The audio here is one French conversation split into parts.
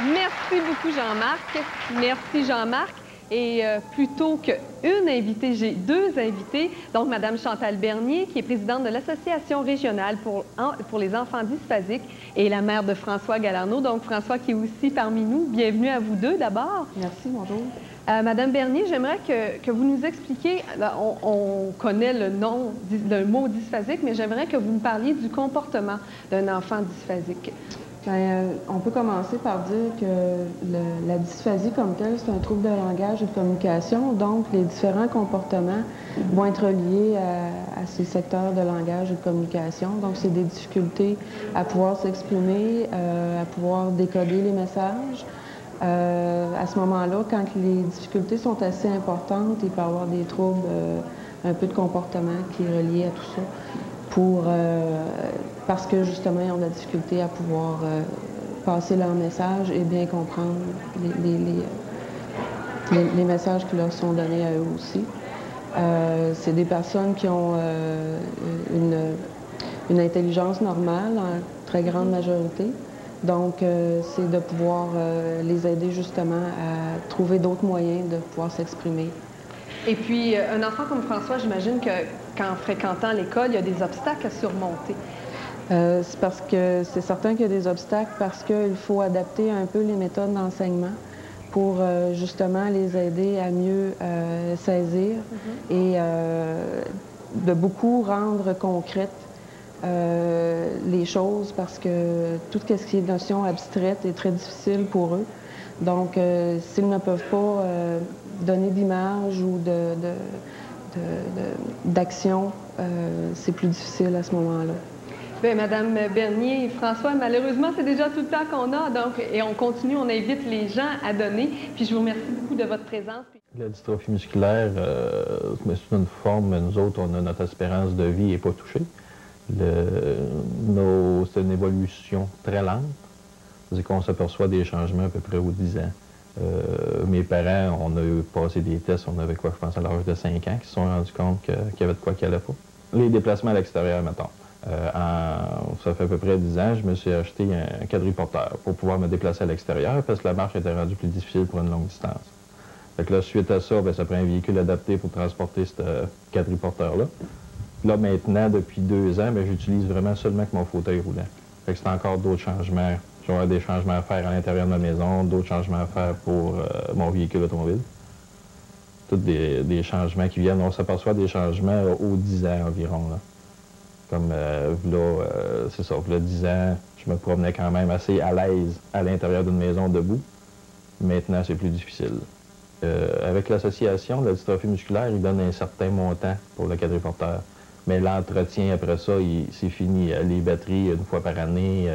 Merci beaucoup, Jean-Marc. Merci, Jean-Marc. Et plutôt qu'une invitée, j'ai deux invités. Donc, Mme Chantal Bernier, qui est présidente de l'Association régionale pour les enfants dysphasiques, et la mère de François Galarneau. Donc, François qui est aussi parmi nous. Bienvenue à vous deux, d'abord. Merci, bonjour. Madame Bernier, j'aimerais que vous nous expliquiez, on connaît le mot dysphasique, mais j'aimerais que vous me parliez du comportement d'un enfant dysphasique. Bien, on peut commencer par dire que la dysphasie comme telle, c'est un trouble de langage et de communication. Donc, les différents comportements vont être liés à ces secteurs de langage et de communication. Donc, c'est des difficultés à pouvoir s'exprimer, à pouvoir décoder les messages. À ce moment-là, quand les difficultés sont assez importantes, il peut y avoir des troubles, un peu de comportement qui est relié à tout ça. Parce que justement, ils ont de la difficulté à pouvoir passer leur message et bien comprendre les messages qui leur sont donnés à eux aussi. C'est des personnes qui ont une intelligence normale en très grande majorité. Donc, c'est de pouvoir les aider justement à trouver d'autres moyens de pouvoir s'exprimer. Et puis, un enfant comme François, j'imagine qu'en fréquentant l'école, il y a des obstacles à surmonter. C'est parce que c'est certain qu'il y a des obstacles parce qu'il faut adapter un peu les méthodes d'enseignement pour justement les aider à mieux saisir et de beaucoup rendre concrètes les choses parce que tout ce qui est notion abstraite est très difficile pour eux. Donc, s'ils ne peuvent pas donner d'image ou d'action, c'est plus difficile à ce moment-là. Bien, Madame Bernier et François, malheureusement, c'est déjà tout le temps qu'on a, donc, et on continue, on invite les gens à donner. Puis je vous remercie beaucoup de votre présence. La dystrophie musculaire, c'est une forme, nous autres, notre espérance de vie n'est pas touchée. C'est une évolution très lente. C'est qu'on s'aperçoit des changements à peu près aux 10 ans. Mes parents, on a eu passé des tests, on avait quoi, je pense, à l'âge de 5 ans, qui se sont rendus compte qu'il y avait de quoi qui n'allait pas. Les déplacements à l'extérieur, mettons. Ça fait à peu près 10 ans, je me suis acheté un quadriporteur pour pouvoir me déplacer à l'extérieur parce que la marche était rendue plus difficile pour une longue distance. Fait que là, suite à ça, bien, ça prend un véhicule adapté pour transporter ce quadriporteur-là. Là, maintenant, depuis 2 ans, j'utilise vraiment seulement que mon fauteuil roulant. Fait que c'est encore d'autres changements. J'aurai des changements à faire à l'intérieur de ma maison, d'autres changements à faire pour mon véhicule automobile. Tous des changements qui viennent. On s'aperçoit des changements aux 10 ans environ. Là. Comme c'est ça, là 10 ans, je me promenais quand même assez à l'aise à l'intérieur d'une maison debout. Maintenant, c'est plus difficile. Avec l'association de la dystrophie musculaire, ils donnent un certain montant pour le quadriporteur. Mais l'entretien, après ça, c'est fini. Les batteries, une fois par année,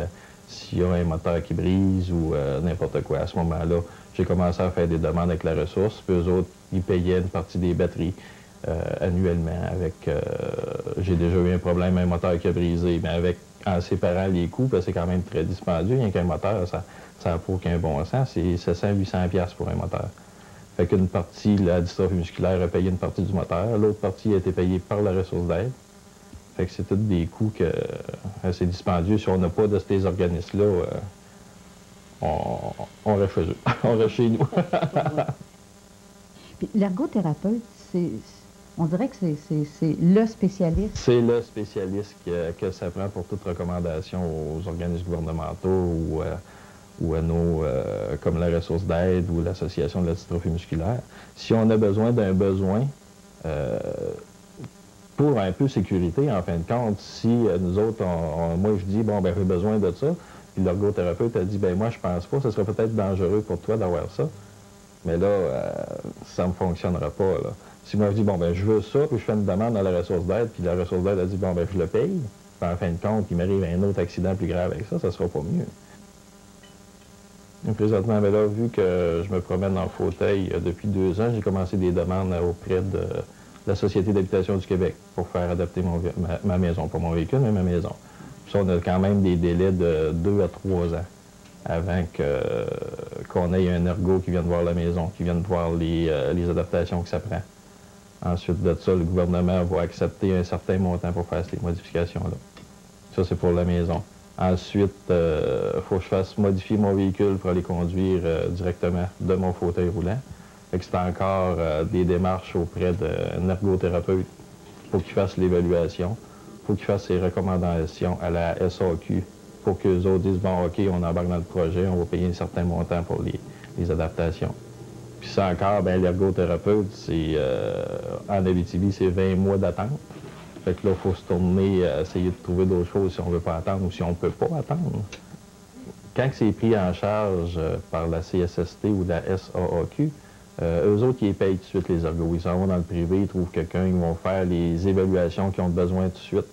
s'il y a un moteur qui brise ou n'importe quoi. À ce moment-là, j'ai commencé à faire des demandes avec la ressource. Puis eux autres, ils payaient une partie des batteries annuellement. J'ai déjà eu un problème, un moteur qui a brisé. Mais en séparant les coûts, parce que c'est quand même très dispendieux, rien qu'un moteur, ça n'a pas aucun bon sens. C'est 700-800$ pour un moteur. Fait qu'une partie, la dystrophie musculaire a payé une partie du moteur, l'autre partie a été payée par la ressource d'aide. Fait que c'est tous des coûts assez dispendieux. Si on n'a pas de ces organismes-là, on reste chez eux. On reste chez nous. Puis l'ergothérapeute, on dirait que c'est le spécialiste. C'est le spécialiste que ça prend pour toute recommandation aux organismes gouvernementaux ou à nos, comme la ressource d'aide ou l'association de la dystrophie musculaire. Si on a besoin d'un besoin, pour un peu sécurité, en fin de compte, si nous autres, moi je dis, bon, ben j'ai besoin de ça, puis l'ergothérapeute a dit, ben moi je pense pas, ce serait peut-être dangereux pour toi d'avoir ça, mais là, ça ne fonctionnera pas, là. Si moi je dis, bon, ben je veux ça, puis je fais une demande à la ressource d'aide, puis la ressource d'aide a dit, bon, ben je le paye, puis en fin de compte, il m'arrive un autre accident plus grave avec ça, ça sera pas mieux. Présentement, mais là, vu que je me promène en fauteuil depuis 2 ans, j'ai commencé des demandes auprès de la Société d'habitation du Québec pour faire adapter ma maison, pas mon véhicule, mais ma maison. Puis on a quand même des délais de 2 à 3 ans avant qu'on ait un ergo qui vienne voir la maison, qui vienne voir les adaptations que ça prend. Ensuite de ça, le gouvernement va accepter un certain montant pour faire ces modifications-là. Ça, c'est pour la maison. Ensuite, il faut que je fasse modifier mon véhicule pour aller conduire directement de mon fauteuil roulant. C'est encore des démarches auprès d'un ergothérapeute. Il faut qu'il fasse l'évaluation. Il faut qu'il fasse ses recommandations à la SAQ pour qu'eux autres disent, bon, OK, on embarque dans le projet, on va payer un certain montant pour les adaptations. Puis ça encore, bien, l'ergothérapeute, c'est en Abitibi, c'est 20 mois d'attente. Fait que là, il faut se tourner, essayer de trouver d'autres choses si on ne veut pas attendre ou si on ne peut pas attendre. Quand c'est pris en charge par la CSST ou la SAAQ, eux autres, ils payent tout de suite les ergos. Ils s'en vont dans le privé, ils trouvent quelqu'un, ils vont faire les évaluations qu'ils ont besoin tout de suite.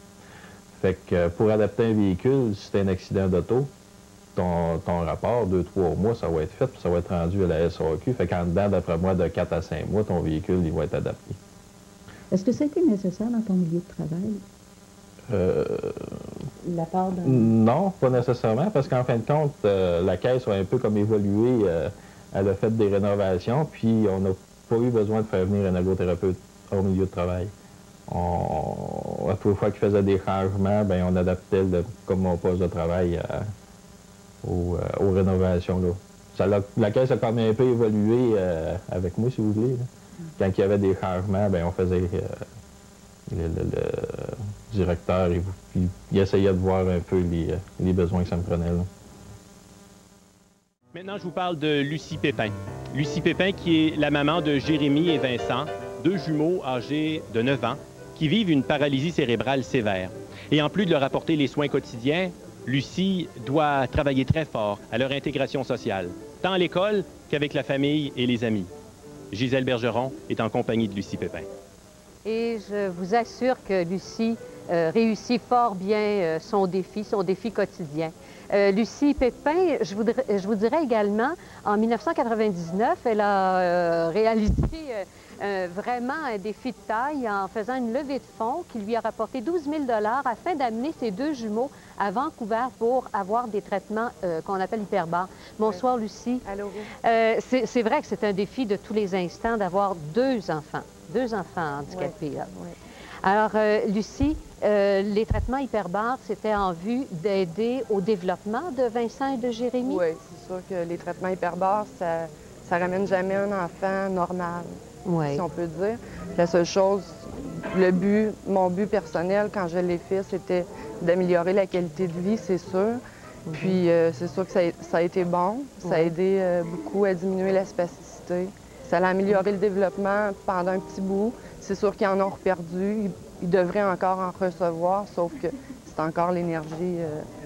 Fait que pour adapter un véhicule, si c'est un accident d'auto, ton rapport, 2-3 mois, ça va être fait, puis ça va être rendu à la SAAQ. Fait qu'en dedans, d'après moi, de 4 à 5 mois, ton véhicule, il va être adapté. Est-ce que ça a été nécessaire dans ton milieu de travail? La part de... Non, pas nécessairement, parce qu'en fin de compte, la caisse a un peu comme évolué. Elle a fait des rénovations, puis on n'a pas eu besoin de faire venir un ergothérapeute au milieu de travail. À toutes les fois qu'il faisait des changements, bien, on adaptait comme mon poste de travail aux rénovations. Là. La caisse a quand même un peu évolué avec moi, si vous voulez. Là. Quand il y avait des changements, bien, on faisait... le directeur, il essayait de voir un peu les besoins que ça me prenait. Là. Maintenant, je vous parle de Lucie Pépin. Lucie Pépin qui est la maman de Jérémy et Vincent, deux jumeaux âgés de 9 ans qui vivent une paralysie cérébrale sévère. Et en plus de leur apporter les soins quotidiens, Lucie doit travailler très fort à leur intégration sociale, tant à l'école qu'avec la famille et les amis. Gisèle Bergeron est en compagnie de Lucie Pépin. Et je vous assure que Lucie réussit fort bien son défi quotidien. Lucie Pépin, je vous dirais également, en 1999, elle a réalisé vraiment un défi de taille en faisant une levée de fonds qui lui a rapporté 12 000 $ afin d'amener ses deux jumeaux à Vancouver pour avoir des traitements qu'on appelle hyperbares. Bonsoir, Lucie. Allô. C'est vrai que c'est un défi de tous les instants d'avoir deux enfants handicapés. Oui, oui. Alors, Lucie, les traitements hyperbares, c'était en vue d'aider au développement de Vincent et de Jérémy? Oui, c'est sûr que les traitements hyperbares, ça ramène jamais un enfant normal, oui, si on peut dire. La seule chose, mon but personnel, quand je l'ai fait, c'était d'améliorer la qualité de vie, c'est sûr. Puis, c'est sûr que ça a été bon. Ça a aidé beaucoup à diminuer la spasticité. Ça a amélioré le développement pendant un petit bout. C'est sûr qu'ils en ont perdu. Ils devraient encore en recevoir, sauf que c'est encore l'énergie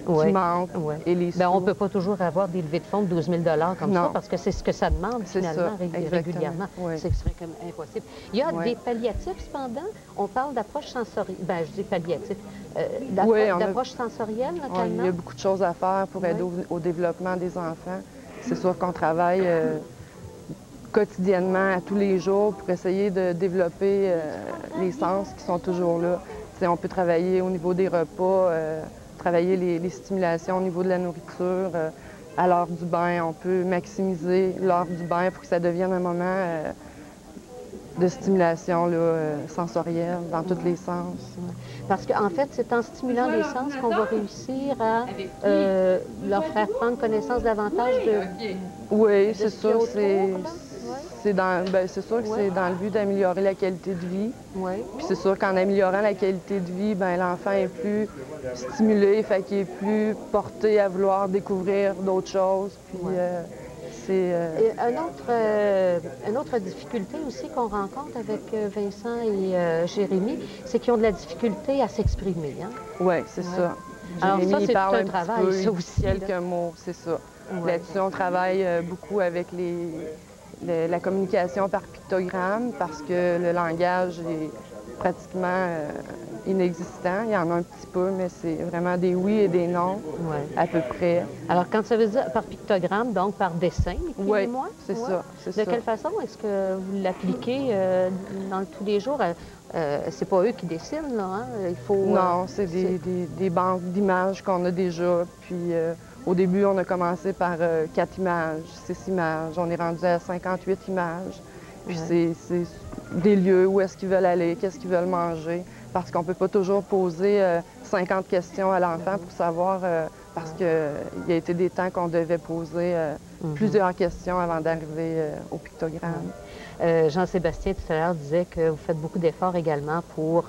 qui manque et les sous. Bien, on ne peut pas toujours avoir des levées de fonds de 12 000 $ comme ça, parce que c'est ce que ça demande finalement régulièrement. Oui. Ce serait comme impossible. Il y a des palliatifs, cependant. On parle d'approche sensorielle. Bien, je dis palliatif. D'approche sensorielle, notamment. Il y a beaucoup de choses à faire pour aider au développement des enfants. C'est sûr qu'on travaille quotidiennement, à tous les jours, pour essayer de développer les sens qui sont toujours là. T'sais, on peut travailler au niveau des repas, travailler les stimulations au niveau de la nourriture. À l'heure du bain, on peut maximiser l'heure du bain pour que ça devienne un moment de stimulation sensorielle dans tous les sens. Parce qu'en fait, c'est en stimulant les sens qu'on va réussir à leur faire prendre connaissance davantage de... Oui, c'est sûr. C'est sûr que c'est dans le but d'améliorer la qualité de vie. Oui. Puis c'est sûr qu'en améliorant la qualité de vie, ben l'enfant est plus stimulé, fait qu'il est plus porté à vouloir découvrir d'autres choses. Puis c'est... Une autre difficulté aussi qu'on rencontre avec Vincent et Jérémy, c'est qu'ils ont de la difficulté à s'exprimer. Hein? Oui, c'est ça. Alors Jérémy, ça, c'est tout parle un travail, peu, ça aussi. Quelques mots, c'est ça. Là-dessus, on travaille beaucoup avec la communication par pictogramme parce que le langage est pratiquement inexistant. Il y en a un petit peu, mais c'est vraiment des oui et des non, à peu près. Alors, quand ça veut dire par pictogramme, donc par dessin, moi, c'est ça. De quelle façon est-ce que vous l'appliquez dans tous les jours? C'est pas eux qui dessinent, là, hein? Il faut... Non, c'est des banques d'images qu'on a déjà, puis... Au début, on a commencé par 4 images, 6 images. On est rendu à 58 images. Puis c'est des lieux, où est-ce qu'ils veulent aller, qu'est-ce qu'ils veulent manger. Parce qu'on ne peut pas toujours poser 50 questions à l'enfant pour savoir parce qu'il y a été des temps qu'on devait poser plusieurs questions avant d'arriver au pictogramme. Jean-Sébastien, tout à l'heure, disait que vous faites beaucoup d'efforts également pour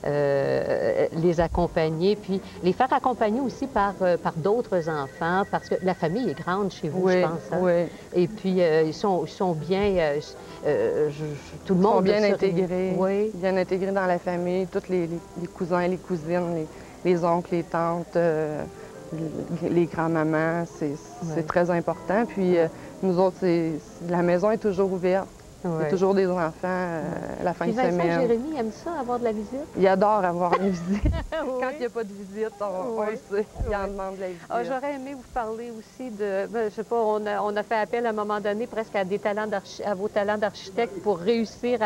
les accompagner, puis les faire accompagner aussi par d'autres enfants, parce que la famille est grande chez vous, je pense. Hein? Oui. Et puis, ils sont bien... tout le monde... Ils sont bien intégrés, oui. Bien intégrés dans la famille, tous les cousins, les cousines, les oncles, les tantes, les grands-mamans, c'est très important. Puis, nous autres, la maison est toujours ouverte. Il y a toujours des enfants la fin de semaine. Vincent Jérémy aime ça, avoir de la visite? Il adore avoir une visite. Oui. Quand il n'y a pas de visite, on le sait. Il en demande de la visite. J'aurais aimé vous parler aussi de... je sais pas, on a fait appel à un moment donné presque à des talents à vos talents d'architecte pour réussir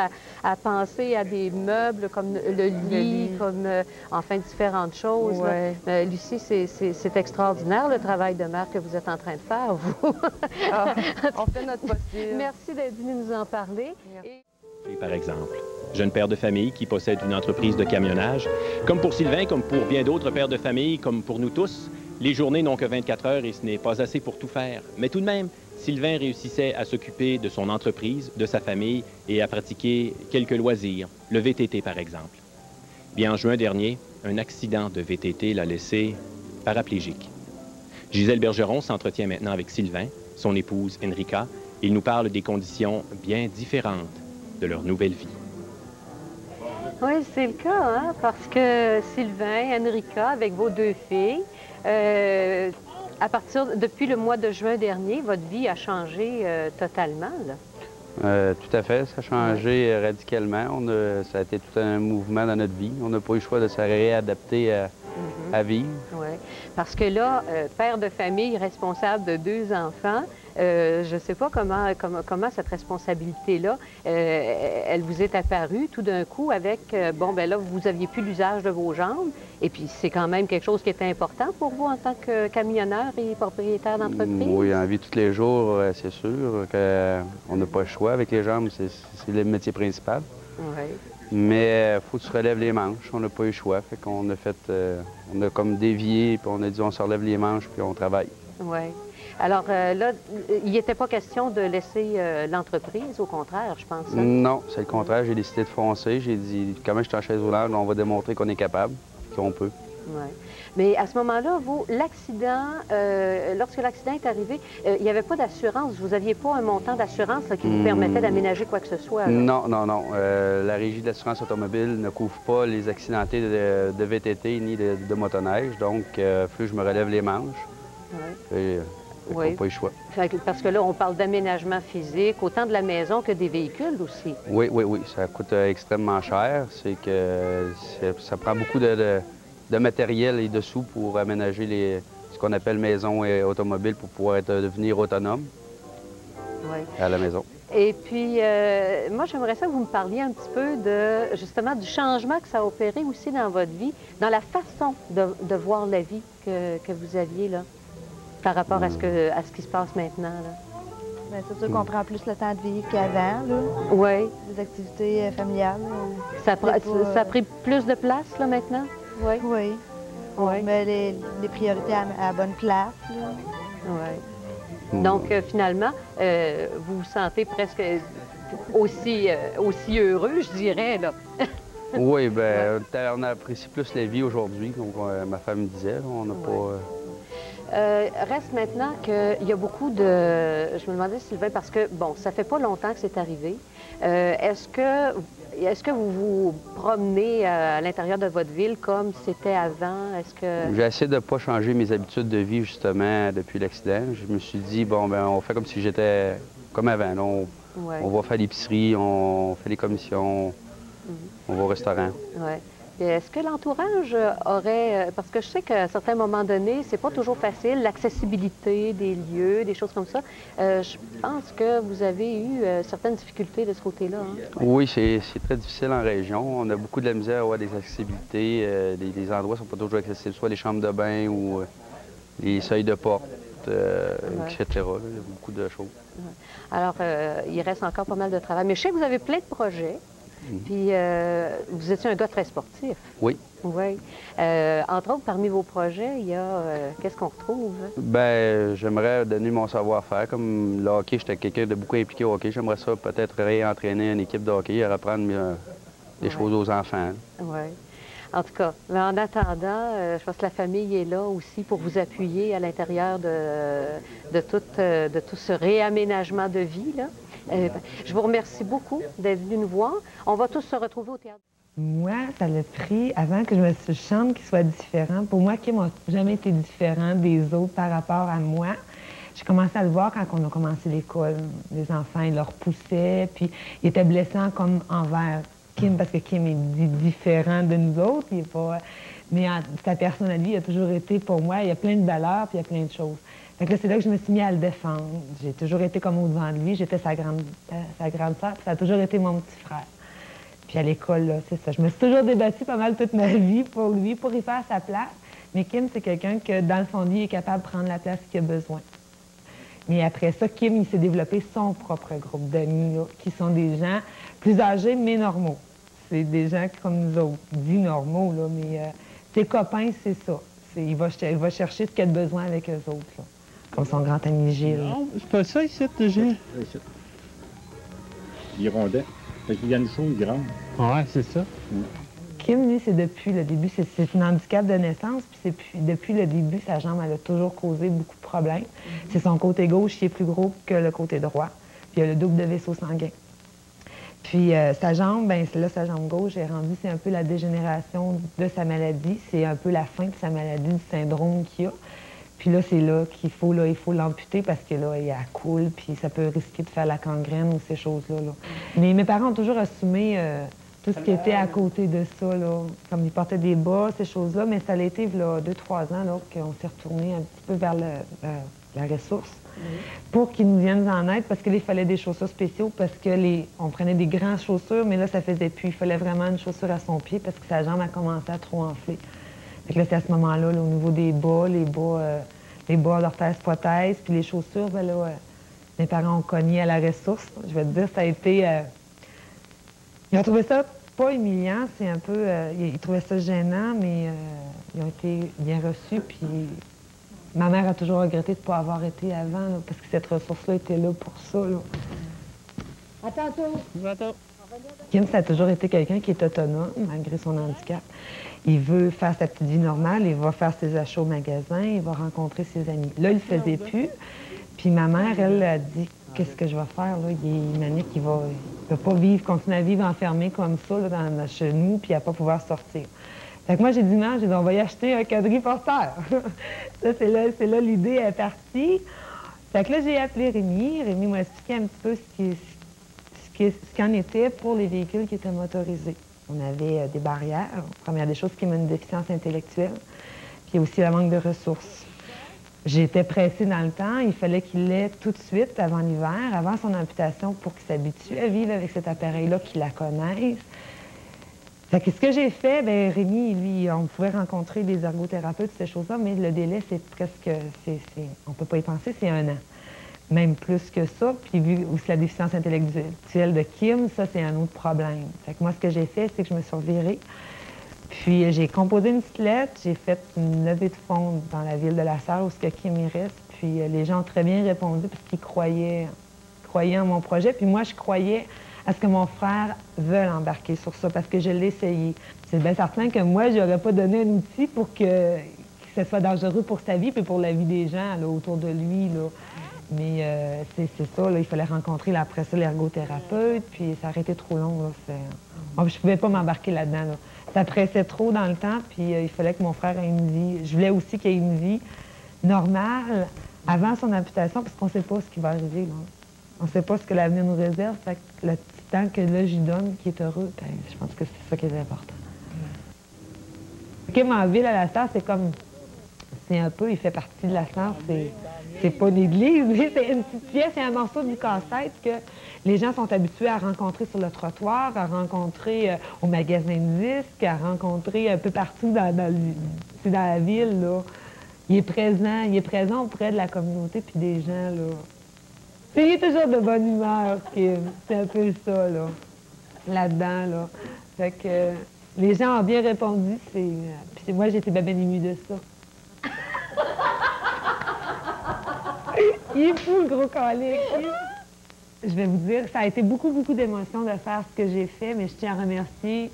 à penser à des meubles comme le lit, comme enfin différentes choses. Ouais. Lucie, c'est extraordinaire le travail de mère que vous êtes en train de faire, vous. On fait notre possible. Merci d'être venu nous en parler. Et par exemple, jeune père de famille qui possède une entreprise de camionnage. Comme pour Sylvain, comme pour bien d'autres pères de famille, comme pour nous tous, les journées n'ont que 24 heures et ce n'est pas assez pour tout faire. Mais tout de même, Sylvain réussissait à s'occuper de son entreprise, de sa famille et à pratiquer quelques loisirs, le VTT par exemple. Bien, en juin dernier, un accident de VTT l'a laissé paraplégique. Gisèle Bergeron s'entretient maintenant avec Sylvain, son épouse Enrica. Ils nous parlent des conditions bien différentes de leur nouvelle vie. Oui, c'est le cas, hein, parce que Sylvain, Enrica, avec vos deux filles, depuis le mois de juin dernier, votre vie a changé totalement, là. Tout à fait, ça a changé radicalement. Ça a été tout un mouvement dans notre vie. On n'a pas eu le choix de se réadapter à vivre. Oui, parce que là, père de famille, responsable de 2 enfants, je ne sais pas comment cette responsabilité-là, elle vous est apparue tout d'un coup avec, bon, ben là, vous n'aviez plus l'usage de vos jambes, et puis c'est quand même quelque chose qui était important pour vous en tant que camionneur et propriétaire d'entreprise? Oui, en vie tous les jours, c'est sûr qu'on n'a pas le choix avec les jambes, c'est le métier principal. Oui. Mais il faut que tu relèves les manches, on n'a pas eu le choix, fait qu'on a on a comme dévié, puis on a dit on se relève les manches, puis on travaille. Oui. Alors là, il n'était pas question de laisser l'entreprise, au contraire, je pense. Hein? Non, c'est le contraire. J'ai décidé de foncer. J'ai dit, comment je suis en chaise roulante, on va démontrer qu'on est capable, qu'on peut. Oui. Mais à ce moment-là, vous, l'accident, lorsque l'accident est arrivé, il n'y avait pas d'assurance. Vous n'aviez pas un montant d'assurance qui vous permettait d'aménager quoi que ce soit? Là. Non, non, non. La Régie de l'assurance automobile ne couvre pas les accidentés de VTT ni de motoneige. Donc, il faut que je me relève les manches. Oui. On n'a pas eu le choix. Parce que là, on parle d'aménagement physique, autant de la maison que des véhicules aussi. Oui, oui, oui. Ça coûte extrêmement cher. C'est que ça prend beaucoup de matériel et de sous pour aménager ce qu'on appelle maison et automobile pour pouvoir devenir autonome à la maison. Et puis, moi, j'aimerais ça que vous me parliez un petit peu justement du changement que ça a opéré aussi dans votre vie, dans la façon de voir la vie que vous aviez là. Par rapport à ce qui se passe maintenant, là. C'est sûr qu'on prend plus le temps de vivre qu'avant, là. Oui. Des activités familiales. Ça a pris plus de place, là, maintenant? Oui. Oui. On met les priorités à la bonne place, là. Oui. Donc, finalement, vous vous sentez presque aussi heureux, je dirais, là. Oui, bien, on apprécie plus la vie aujourd'hui, comme ma femme me disait. On n'a pas... Reste maintenant qu'il y a beaucoup de... Je me demandais, Sylvain, parce que, bon, ça fait pas longtemps que c'est arrivé. Est-ce que vous vous promenez à l'intérieur de votre ville comme c'était avant? Est-ce que... J'ai essayé de ne pas changer mes habitudes de vie, justement, depuis l'accident. Je me suis dit, bon, ben on fait comme si j'étais comme avant. Là, on va faire l'épicerie, on fait les commissions, on va au restaurant. Oui. Est-ce que l'entourage aurait... Parce que je sais qu'à certains moments donnés, c'est pas toujours facile, l'accessibilité des lieux, des choses comme ça. Je pense que vous avez eu certaines difficultés de ce côté-là. Hein? Oui, c'est très difficile en région. On a beaucoup de la misère à avoir des accessibilités. Les endroits ne sont pas toujours accessibles, soit les chambres de bain ou les seuils de porte, etc. Là, il y a beaucoup de choses. Alors, il reste encore pas mal de travail. Mais je sais que vous avez plein de projets. Puis, vous étiez un gars très sportif. Oui. Oui. Entre autres, parmi vos projets, il y a... qu'est-ce qu'on retrouve? Bien, j'aimerais donner mon savoir-faire. Comme le hockey, j'étais quelqu'un de beaucoup impliqué au hockey. J'aimerais ça peut-être réentraîner une équipe de hockey et reprendre des choses aux enfants. Oui. En tout cas, mais en attendant, je pense que la famille est là aussi pour vous appuyer à l'intérieur de tout ce réaménagement de vie, là. Je vous remercie beaucoup d'être venu nous voir. On va tous se retrouver au théâtre. Moi, ça l'a pris avant que je chante qu'il soit différent. Pour moi, Kim n'a jamais été différent des autres par rapport à moi. J'ai commencé à le voir quand on a commencé l'école. Les enfants, ils leur poussaient, puis ils étaient blessants comme envers Kim, parce que Kim est différent de nous autres. Il est pas... Mais sa personnalité a toujours été, pour moi, il y a plein de valeurs, puis il y a plein de choses. Fait que là, c'est là que je me suis mis à le défendre. J'ai toujours été comme au-devant de lui. J'étais sa grande sœur, puis ça a toujours été mon petit frère. Puis à l'école, là, c'est ça. Je me suis toujours débattue pas mal toute ma vie pour lui, pour y faire sa place. Mais Kim, c'est quelqu'un que, dans le fond de lui, il est capable de prendre la place qu'il a besoin. Mais après ça, Kim, il s'est développé son propre groupe d'amis, là, qui sont des gens plus âgés, mais normaux. C'est des gens comme nous autres, dits normaux, là, mais ses copains, c'est ça. Il va chercher ce qu'il a de besoin avec eux autres, là. Comme son grand ami Gilles. Non, c'est pas ça ici, Gilles. Hirondelle. Fait qu'il y a une chose grande. Ouais, c'est ça. Kim, lui, c'est depuis le début, c'est un handicap de naissance, puis depuis le début, sa jambe, elle a toujours causé beaucoup de problèmes. C'est son côté gauche qui est plus gros que le côté droit, puis il a le double de vaisseau sanguin. Puis sa jambe, bien, là, sa jambe gauche est rendue, c'est un peu la dégénération de sa maladie, c'est un peu la fin de sa maladie, du syndrome qu'il a. Puis là, c'est là qu'il faut l'amputer parce que là, il coule, puis ça peut risquer de faire la gangrène ou ces choses-là. Là. Mais mes parents ont toujours assumé tout ce qui était à côté de ça, là. Comme ils portaient des bas, ces choses-là, mais ça a été, là, 2-3 ans, là, qu'on s'est retourné un petit peu vers la ressource pour qu'ils nous viennent en aide parce qu'il fallait des chaussures spéciaux parce que on prenait des grandes chaussures, mais là, ça faisait plus. Il fallait vraiment une chaussure à son pied parce que sa jambe a commencé à trop enfler. Fait que là, c'est à ce moment-là, là, au niveau des bas, les bas d'orthèse-prothèse, puis les chaussures, ben là, mes parents ont cogné à la ressource. Je vais te dire, ça a été... Ils ont trouvé ça pas humiliant, c'est un peu... ils trouvaient ça gênant, mais ils ont été bien reçus, puis ma mère a toujours regretté de ne pas avoir été avant, là, parce que cette ressource-là était là pour ça, là. À tantôt! Attends. Kim, ça a toujours été quelqu'un qui est autonome, malgré son handicap. Il veut faire sa petite vie normale, il va faire ses achats au magasin, il va rencontrer ses amis. Là, il ne le faisait plus. Puis ma mère, elle, a dit, qu'est-ce que je vais faire, là? Il manique, il ne peut pas continuer à vivre enfermé comme ça, là, chez nous, puis à ne pas pouvoir sortir. Fait que moi, j'ai dit, non, on va y acheter un quadriporteur. Ça, c'est là l'idée est partie. Fait que là, j'ai appelé Rémi. Rémi m'a expliqué un petit peu ce qu'en était pour les véhicules qui étaient motorisés. On avait des barrières. Première des choses, qui m'a une déficience intellectuelle. Puis aussi le manque de ressources. J'étais pressée dans le temps. Il fallait qu'il l'ait tout de suite, avant l'hiver, avant son amputation, pour qu'il s'habitue à vivre avec cet appareil-là, qu'il la connaisse. Fait que ce que j'ai fait, bien, Rémi, lui, on pouvait rencontrer des ergothérapeutes, ces choses-là, mais le délai, c'est presque, on ne peut pas y penser, c'est 1 an. Même plus que ça. Puis vu aussi la déficience intellectuelle de Kim, ça, c'est un autre problème. Fait que moi, ce que j'ai fait, c'est que je me suis revirée. Puis j'ai composé une petite lettre, j'ai fait une levée de fonds dans la ville de La Sarre où Kim y reste. Puis les gens ont très bien répondu parce qu'ils croyaient en mon projet. Puis moi, je croyais à ce que mon frère veuille embarquer sur ça parce que je l'ai essayé. C'est bien certain que moi, je n'aurais pas donné un outil pour que ce soit dangereux pour sa vie et pour la vie des gens là, autour de lui. Là. Mais c'est ça, là, il fallait rencontrer là, après ça l'ergothérapeute, puis ça aurait été trop long. Là, je ne pouvais pas m'embarquer là-dedans. Là. Ça pressait trop dans le temps, puis il fallait que mon frère ait une vie. Je voulais aussi qu'il ait une vie normale avant son amputation, parce qu'on ne sait pas ce qui va arriver. Là. On ne sait pas ce que l'avenir nous réserve. Fait que le petit temps que là, j'y donne, qui est heureux, ben, je pense que c'est ça qui est important. Kim en ville à La Sarre, c'est comme... C'est un peu, il fait partie de La Sarre, c'est pas une église, mais c'est une petite pièce, c'est un morceau du casse-tête que les gens sont habitués à rencontrer sur le trottoir, à rencontrer au magasin de disques, à rencontrer un peu partout dans la ville, là. Il est présent auprès de la communauté puis des gens, là. Puis il est toujours de bonne humeur, Kim. C'est un peu ça, là. là-dedans, là. Fait que les gens ont bien répondu. Puis moi, j'étais bien émue de ça. Il est fou, le gros colique. Je vais vous dire, ça a été beaucoup, beaucoup d'émotions de faire ce que j'ai fait, mais je tiens à remercier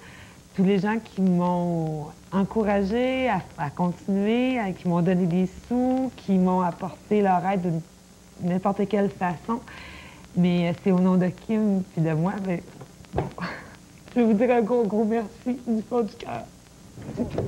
tous les gens qui m'ont encouragée à continuer, qui m'ont donné des sous, qui m'ont apporté leur aide de n'importe quelle façon. Mais c'est au nom de Kim et de moi, mais bon, je vais vous dire un gros, gros merci du fond du cœur. C'est tout.